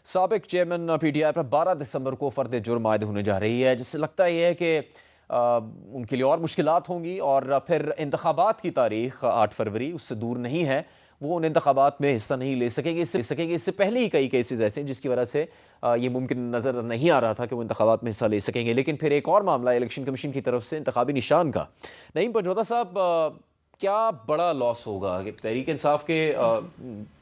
سابق chairman P T I پر 12 دسمبر کو فرد جرم عائد ہونے جا رہی ہے، جس سے لگتا یہ ہے کہ ان کے لیے اور مشکلات ہوں گی، اور پھر انتخابات کی تاریخ 8 فروری اس سے دور نہیں ہے، وہ ان انتخابات میں حصہ نہیں لے سکیں گے۔ اس سے پہلے ہی کئی کیسز ایسے ہیں جس کی وجہ سے یہ ممکن نظر نہیں آ رہا تھا کہ وہ انتخابات میں حصہ لے سکیں گے۔ لیکن پھر ایک اور معاملہ الیکشن کمیشن کی طرف سے انتخابی نشان کا۔ نعیم پنجوتا صاحب، کیا بڑا لاس ہوگا کہ تحریک انصاف کے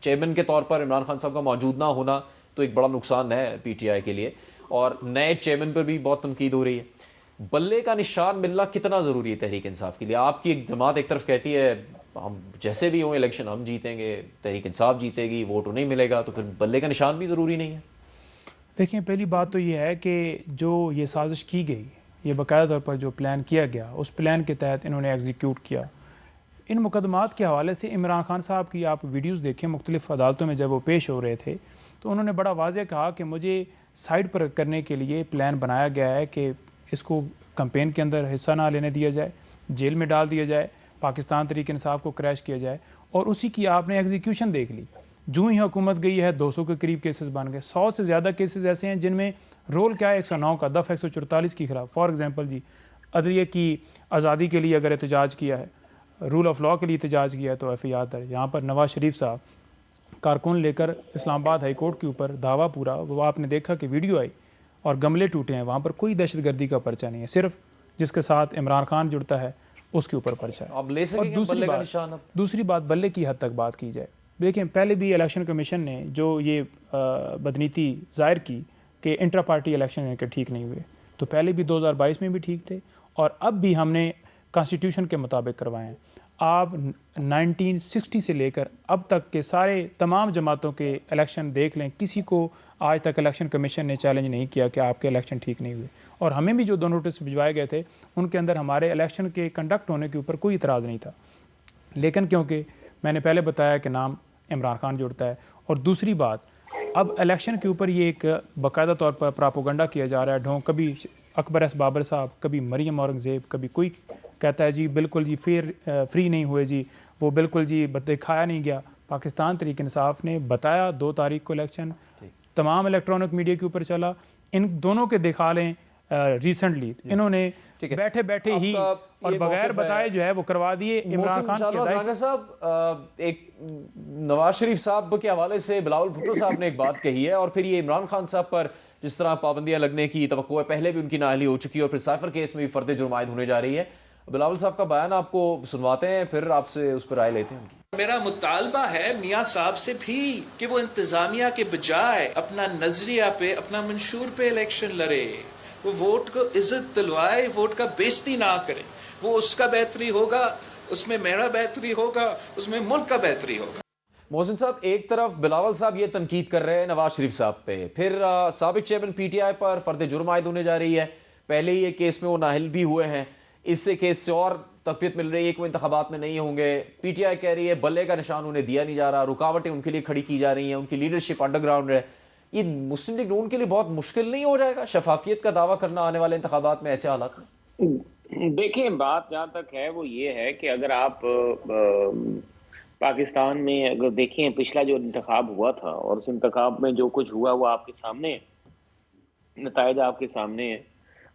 چیئرمین کے طور پر عمران خان صاحب کا موجود نہ ہونا تو ایک بڑا نقصان ہے پی ٹی آئی کے لیے، اور نئے چیئرمین پر بھی بہت تنقید ہو رہی ہے۔ بلے کا نشان ملنا کتنا ضروری ہے تحریک انصاف کے لیے؟ آپ کی ایک جماعت ایک طرف کہتی ہے ہم جیسے بھی ہوں الیکشن ہم جیتیں گے، تحریک انصاف جیتے گی، ووٹ نہیں ملے گا، تو پھر بلے کا نشان بھی ضروری نہیں ہے؟ دیکھیں، پہلی بات تو یہ ہے کہ جو یہ سازش کی گئی، یہ باقاعدہ طور پر جو پلان کیا گیا، اس پلان کے تحت انہوں نے ایگزیکیوٹ کیا۔ ان مقدمات کے حوالے سے عمران خان صاحب کی آپ ویڈیوز دیکھیں، مختلف عدالتوں میں جب وہ پیش ہو رہے تھے تو انہوں نے بڑا واضح کہا کہ مجھے سائڈ پر کرنے کے لیے پلان بنایا گیا ہے کہ اس کو کمپین کے اندر حصہ نہ لینے دیا جائے، جیل میں ڈال دیا جائے، پاکستان تحریک انصاف کو کریش کیا جائے، اور اسی کی آپ نے ایگزیکیوشن دیکھ لی۔ جو ہی حکومت گئی ہے 200 کے قریب کیسز بن گئے، 100 سے زیادہ کیسز ایسے ہیں جن میں رول کیا ہے 109 کا، دفعہ 144 کی خلاف۔ فار ایگزامپل جی، عدلیہ کی آزادی کے لیے اگر احتجاج کیا ہے، رول آف لاء کے لیے احتجاج کیا ہے تو ایف آئی آر درج۔ یہاں پر نواز شریف صاحب کارکن لے کر اسلام آباد ہائی کورٹ کے اوپر دعویٰ پورا، وہ آپ نے دیکھا کہ ویڈیو آئی اور گملے ٹوٹے ہیں، وہاں پر کوئی دہشت گردی کا پرچہ نہیں ہے، صرف جس کے ساتھ عمران خان جڑتا ہے اس کے اوپر پرچہ ہے۔ اب لے سکیں گے بلے کا نشان؟ دوسری بات بلے کی حد تک بات کی جائے، دیکھیں پہلے بھی الیکشن کمیشن نے جو یہ بدنیتی ظاہر کی کہ انٹرا پارٹی الیکشن ان کے ٹھیک نہیں ہوئے، تو پہلے بھی 2022 میں بھی ٹھیک تھے، اور اب بھی ہم نے کانسٹیٹیوشن کے مطابق کروائے ہیں۔ آپ 1960 سے لے کر اب تک کے سارے تمام جماعتوں کے الیکشن دیکھ لیں، کسی کو آج تک الیکشن کمیشن نے چیلنج نہیں کیا کہ آپ کے الیکشن ٹھیک نہیں ہوئے، اور ہمیں بھی جو 2 نوٹس بھجوائے گئے تھے ان کے اندر ہمارے الیکشن کے کنڈکٹ ہونے کے اوپر کوئی اعتراض نہیں تھا، لیکن کیونکہ میں نے پہلے بتایا کہ نام عمران خان جڑتا ہے، اور دوسری بات اب الیکشن کے اوپر یہ ایک باقاعدہ طور پر پراپوگنڈا کیا جا رہا ہے، ڈھونگ، کبھی اکبر ایس بابر صاحب، کبھی مریم اورنگزیب، کبھی کوئی کہتا ہے جی بالکل جی فری نہیں ہوئے جی، وہ بالکل جی دکھایا نہیں گیا۔ پاکستان تحریک انصاف نے بتایا 2 تاریخ کو الیکشن تمام الیکٹرانک میڈیا کے اوپر چلا، ان دونوں کے دکھا لیں ریسنٹلی انہوں نے بیٹھے بیٹھے ہی اور بغیر بتائے جو ہے وہ کروا دیے عمران خان کی ہدایت۔ صاحب، ایک نواز شریف صاحب کے حوالے سے بلاول بھٹو صاحب نے ایک بات کہی ہے، اور پھر یہ عمران خان صاحب پر جس طرح پابندیاں لگنے کی توقع ہے، پہلے بھی ان کی نااہلی ہو چکی ہے، اور پھر سائفر کیس میں بھی فرد جرم عائد ہونے جا رہی ہے۔ بلاول صاحب کا بیان آپ کو سنواتے ہیں، پھر آپ سے اس پر رائے لیتے ہیں۔ میرا مطالبہ ہے میاں صاحب سے بھی کہ وہ انتظامیہ کے بجائے اپنا نظریہ پہ، اپنا منشور پہ الیکشن لڑے، وہ ووٹ کو عزت دلوائے، ووٹ کا بےزتی نہ کرے۔ وہ اس کا بہتری ہوگا، اس میں میرا بہتری ہوگا، اس میں ملک کا بہتری ہوگا۔ محسن صاحب، ایک طرف بلاول صاحب یہ تنقید کر رہے ہیں نواز شریف صاحب پہ، پھر سابق چیئرمین پی ٹی آئی پر فرد جرم عائد ہونے جا رہی ہے، پہلے ہی ایک کیس میں وہ نااہل بھی ہوئے ہیں، اس سے کیس سے اور تقویت مل رہی ہے کہ وہ انتخابات میں نہیں ہوں گے۔ پی ٹی آئی کہہ رہی ہے بلے کا نشان انہیں دیا نہیں جا رہا، رکاوٹیں ان کے لیے کھڑی کی جا رہی ہیں، ان کی لیڈرشپ انڈر گراؤنڈ ہے۔ یہ مسلم لیگ نون کے لیے بہت مشکل نہیں ہو جائے گا شفافیت کا دعویٰ کرنا آنے والے انتخابات میں ایسے حالات میں؟ دیکھیں، بات جہاں تک ہے وہ یہ ہے کہ اگر آپ پاکستان میں اگر دیکھیں پچھلا جو انتخاب ہوا تھا، اور اس انتخاب میں جو کچھ ہوا وہ آپ کے سامنے ہے، نتائج آپ کے سامنے ہیں،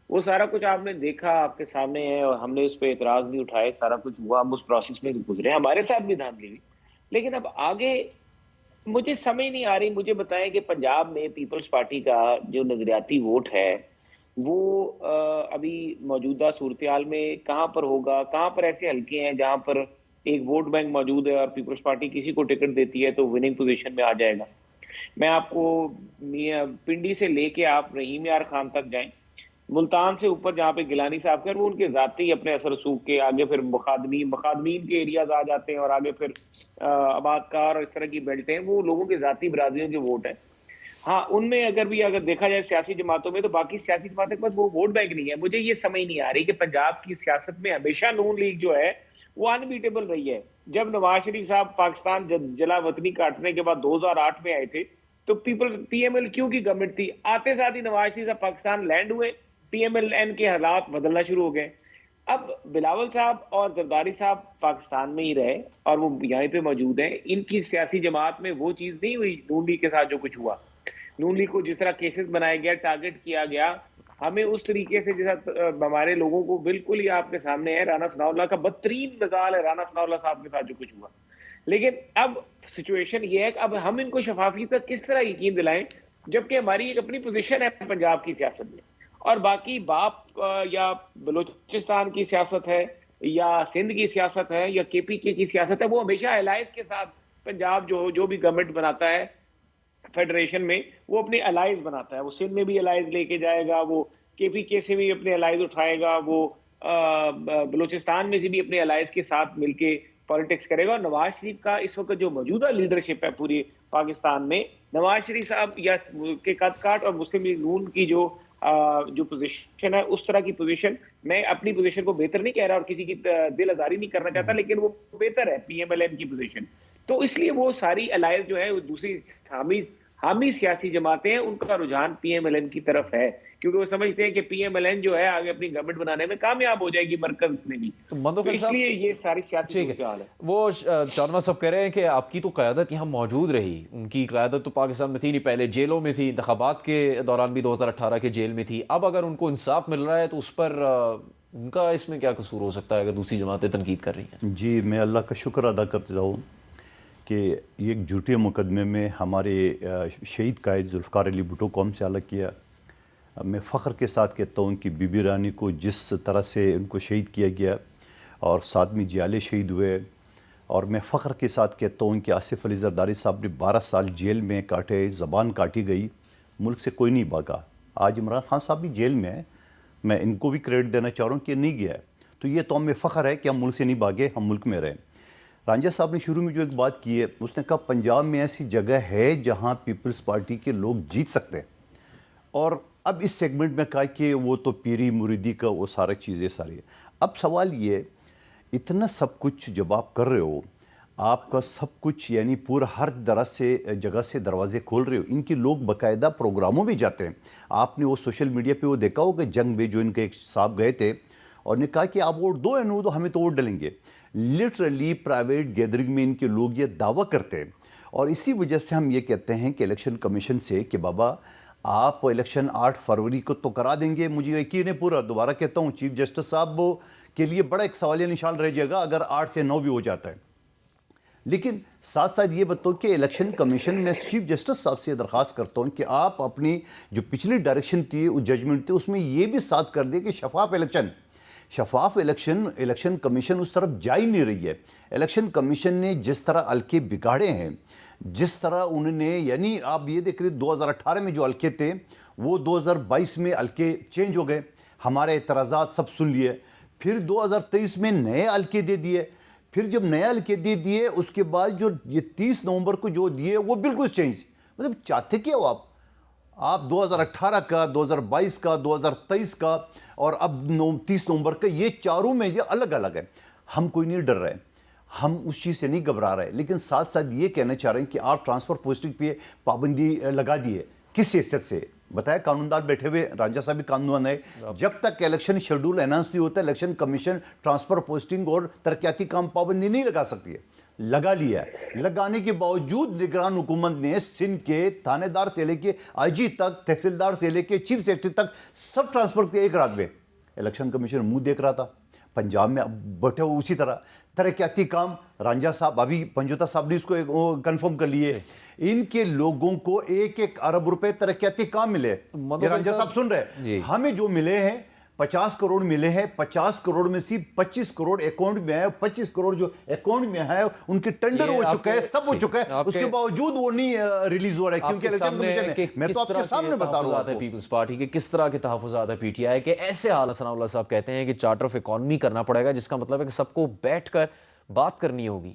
وہ سارا کچھ آپ نے دیکھا، آپ کے سامنے ہے، اور ہم نے اس پہ اعتراض بھی اٹھائے، سارا کچھ ہوا، ہم اس پروسیس میں گزرے، ہمارے ساتھ بھی دھاندلی ہوئی۔ لیکن اب آگے مجھے سمجھ نہیں آ رہی، مجھے بتائیں کہ پنجاب میں پیپلز پارٹی کا جو نظریاتی ووٹ ہے وہ ابھی موجودہ صورتحال میں کہاں پر ہوگا؟ کہاں پر ایسے حلقے ہیں جہاں پر ایک ووٹ بینک موجود ہے اور پیپلز پارٹی کسی کو ٹکٹ دیتی ہے تو وننگ پوزیشن میں آ جائے گا؟ میں آپ کو پنڈی سے لے کے آپ رحیم یار خان تک جائیں، ملتان سے اوپر جہاں پہ گیلانی صاحب کے، وہ ان کے ذاتی اپنے اثر رسوخ کے، آگے پھر مخادمین کے ایریاز آ جاتے ہیں، اور آگے پھر آباد کار اور اس طرح کی بیلٹیں ہیں، وہ لوگوں کے ذاتی برادریوں کے ووٹ ہیں۔ ہاں، ان میں اگر دیکھا جائے سیاسی جماعتوں میں، تو باقی سیاسی جماعتوں کے پاس وہ ووٹ بینک نہیں ہے۔ مجھے یہ سمجھ نہیں آ رہی کہ پنجاب کی سیاست میں ہمیشہ نون لیگ جو ہے وہ انبیٹیبل رہی ہے۔ جب نواز شریف صاحب پاکستان جلا وطنی کاٹنے کے بعد 2008 میں آئے تھے تو پی ایم ایل کیو کی گورنمنٹ تھی، آتے ساتھ ہی نواز شریف صاحب پاکستان لینڈ ہوئے، پی ایم ایل این کے حالات بدلنا شروع ہو گئے۔ اب بلاول صاحب اور زرداری صاحب پاکستان میں ہی رہے اور وہ یہیں پہ موجود ہیں، ان کی سیاسی جماعت میں وہ چیز نہیں ہوئی نون لیگ کے ساتھ جو کچھ ہوا۔ نون لیگ کو جس طرح کیسز بنایا گیا, ٹارگٹ کیا گیا, ہمیں اس طریقے سے جیسا ہمارے لوگوں کو بالکل ہی آپ کے سامنے ہے, رانا ثناء اللہ کا بدترین مثال ہے رانا ثناء اللہ صاحب کے ساتھ جو کچھ ہوا. لیکن اب سچویشن یہ ہے کہ اب ہم ان کو شفافیت پر کس طرح یقین دلائیں جبکہ ہماری ایک اپنی پوزیشن ہے پنجاب کی سیاست میں, اور باقی باپ یا بلوچستان کی سیاست ہے یا سندھ کی سیاست ہے یا کے پی کے کی سیاست ہے, وہ ہمیشہ الائز کے ساتھ پنجاب جو بھی گورنمنٹ بناتا ہے فیڈریشن میں وہ اپنے الائز بناتا ہے. وہ سندھ میں بھی الائز لے کے جائے گا, وہ کے پی کے سے بھی اپنے الائز اٹھائے گا, وہ بلوچستان میں سے بھی اپنے الائز کے ساتھ مل کے پالیٹکس کرے گا. اور نواز شریف کا اس وقت جو موجودہ لیڈرشپ ہے پوری پاکستان میں, نواز شریف صاحب یا کے قد کاٹ اور مسلم لیگ نون کی جو پوزیشن ہے, اس طرح کی پوزیشن, میں اپنی پوزیشن کو بہتر نہیں کہہ رہا اور کسی کی دل آزاری نہیں کرنا چاہتا, لیکن وہ بہتر ہے پی ایم ایل این کی پوزیشن. تو اس لیے وہ ساری الائز جو ہے دوسری حامی سیاسی جماعتیں ہیں, ان کا رجحان پی ایم ایل این کی طرف ہے, کیونکہ وہ سمجھتے ہیں کہ پی ایم ایل این جو ہے آگے اپنی گورنمنٹ بنانے میں کامیاب ہو جائے گی مرکز میں بھی. تو اس لیے یہ ساری سیاسی صورتحال ہے. وہ شاہنواز صاحب کہہ رہے ہیں کہ آپ کی تو قیادت یہاں موجود رہی, ان کی قیادت تو پاکستان میں تھی نہیں, پہلے جیلوں میں تھی, انتخابات کے دوران بھی 2018 کے جیل میں تھی, اب اگر ان کو انصاف مل رہا ہے تو اس پر ان کا اس میں کیا قصور ہو سکتا ہے اگر دوسری جماعتیں تنقید کر رہی ہیں؟ جی میں اللہ کا شکر ادا کرتا ہوں کہ یہ ایک جھوٹے مقدمے میں ہمارے شہید قائد ذوالفقار علی بھٹو کو ہم سے الگ کیا. میں فخر کے ساتھ کہتا ہوں کہ بی بی رانی کو جس طرح سے ان کو شہید کیا گیا اور ساتھ میں جیالے شہید ہوئے, اور میں فخر کے ساتھ کہتا ہوں کہ آصف علی زرداری صاحب نے 12 سال جیل میں کاٹے, زبان کاٹی گئی, ملک سے کوئی نہیں بھاگا. آج عمران خان صاحب بھی جیل میں ہیں, میں ان کو بھی کریڈٹ دینا چاہ رہا ہوں کہ نہیں گیا ہے, تو یہ تو ہمیں فخر ہے کہ ہم ملک سے نہیں بھاگے, ہم ملک میں رہیں. رانجھا صاحب نے شروع میں جو ایک بات کی ہے, اس نے کہا پنجاب میں ایسی جگہ ہے جہاں پیپلز پارٹی کے لوگ جیت سکتے ہیں, اور اب اس سیگمنٹ میں کہا کہ وہ تو پیری مریدی کا وہ سارا چیزیں ساری ہے. اب سوال یہ, اتنا سب کچھ جب آپ کر رہے ہو, آپ کا سب کچھ یعنی پورا ہر طرح سے جگہ سے دروازے کھول رہے ہو, ان کے لوگ باقاعدہ پروگراموں میں جاتے ہیں. آپ نے وہ سوشل میڈیا پہ وہ دیکھا ہوگا جنگ میں جو ان کے ایک صاحب گئے تھے اور نے کہا کہ آپ ووٹ دو یا نو دو, ہمیں تو ووٹ ڈلیں گے. لٹرلی پرائیویٹ گیدرنگ میں ان کے لوگ یہ دعویٰ کرتے ہیں, اور اسی وجہ سے ہم یہ کہتے ہیں کہ الیکشن کمیشن سے کہ بابا آپ الیکشن 8 فروری کو تو کرا دیں گے. مجھے یقین ہے پورا, دوبارہ کہتا ہوں, چیف جسٹس صاحب کے لیے بڑا ایک سوالیہ نشان رہ جائے گا اگر 8 سے 9 بھی ہو جاتا ہے. لیکن ساتھ ساتھ یہ بتاؤ کہ الیکشن کمیشن میں چیف جسٹس صاحب سے درخواست کرتا ہوں کہ آپ اپنی جو پچھلی ڈائریکشن تھی, ججمنٹ تھی, اس میں یہ بھی ساتھ کر دیں کہ شفاف الیکشن کمیشن اس طرف جا ہی نہیں رہی ہے. الیکشن کمیشن نے جس طرح حلقے بگاڑے ہیں, جس طرح انہوں نے, یعنی آپ یہ دیکھ رہے 2018 میں جو حلقے تھے وہ 2022 میں حلقے چینج ہو گئے, ہمارے اعتراضات سب سن لیے, پھر 2023 میں نئے حلقے دے دیے, پھر جب نیا حلقے دے دیے اس کے بعد جو یہ 30 نومبر کو جو دیے وہ بالکل چینج. مطلب چاہتے کیا ہو آپ 2018 کا, 2022 کا, 2023 کا اور اب 30 نومبر کا, یہ چاروں میں یہ الگ الگ ہے. ہم کوئی نہیں ڈر رہے, ہم اس چیز سے نہیں گھبرا رہے, لیکن ساتھ ساتھ یہ کہنا چاہ رہے ہیں کہ آپ ٹرانسفر پوسٹنگ پہ پابندی لگا دیے, کس حیثیت سے بتایا؟ قانوندان بیٹھے ہوئے, رانجھا صاحب بھی قانون ہے, جب تک الیکشن شیڈول اناؤنس نہیں ہوتا الیکشن کمیشن ٹرانسفر پوسٹنگ اور ترقیاتی کام پابندی نہیں لگا سکتی ہے. لگا لیا ہے. لگانے کے باوجود نگران حکومت نے سندھ کے تھانے دار سے لے کے آئی جی تک, تحصیلدار سے لے کے چیف سیکرٹری تک سب ٹرانسفر کیا ایک رات میں. الیکشن کمیشن منہ دیکھ رہا تھا. پنجاب میں اب بیٹھے ہو اسی طرح ترقیاتی کام, رانجھا صاحب ابھی پنجوتا صاحب نے اس کو کنفرم کر لیے, ان کے لوگوں کو 1 ارب روپے ترقیاتی کام ملے. رانجھا صاحب سن رہے, ہمیں جو ملے ہیں 50 کروڑ ملے ہیں, 50 کروڑ میں سے 25 کروڑ اکاؤنٹ میں ہے, 25 کروڑ جو اکاؤنٹ میں ہے ان کے ٹینڈر ہو چکا ہے, سب ہو چکا ہے, اس کے باوجود وہ نہیں ریلیز ہو رہا ہے کیونکہ میں تو آپ کے سامنے بتا رہا ہوں پیپلز پارٹی کے کس طرح کے تحفظات ہے پی ٹی آئی کے. ایسے حال ثناء اللہ صاحب کہتے ہیں کہ چارٹر آف اکانومی کرنا پڑے گا, جس کا مطلب ہے کہ سب کو بیٹھ کر بات کرنی ہوگی.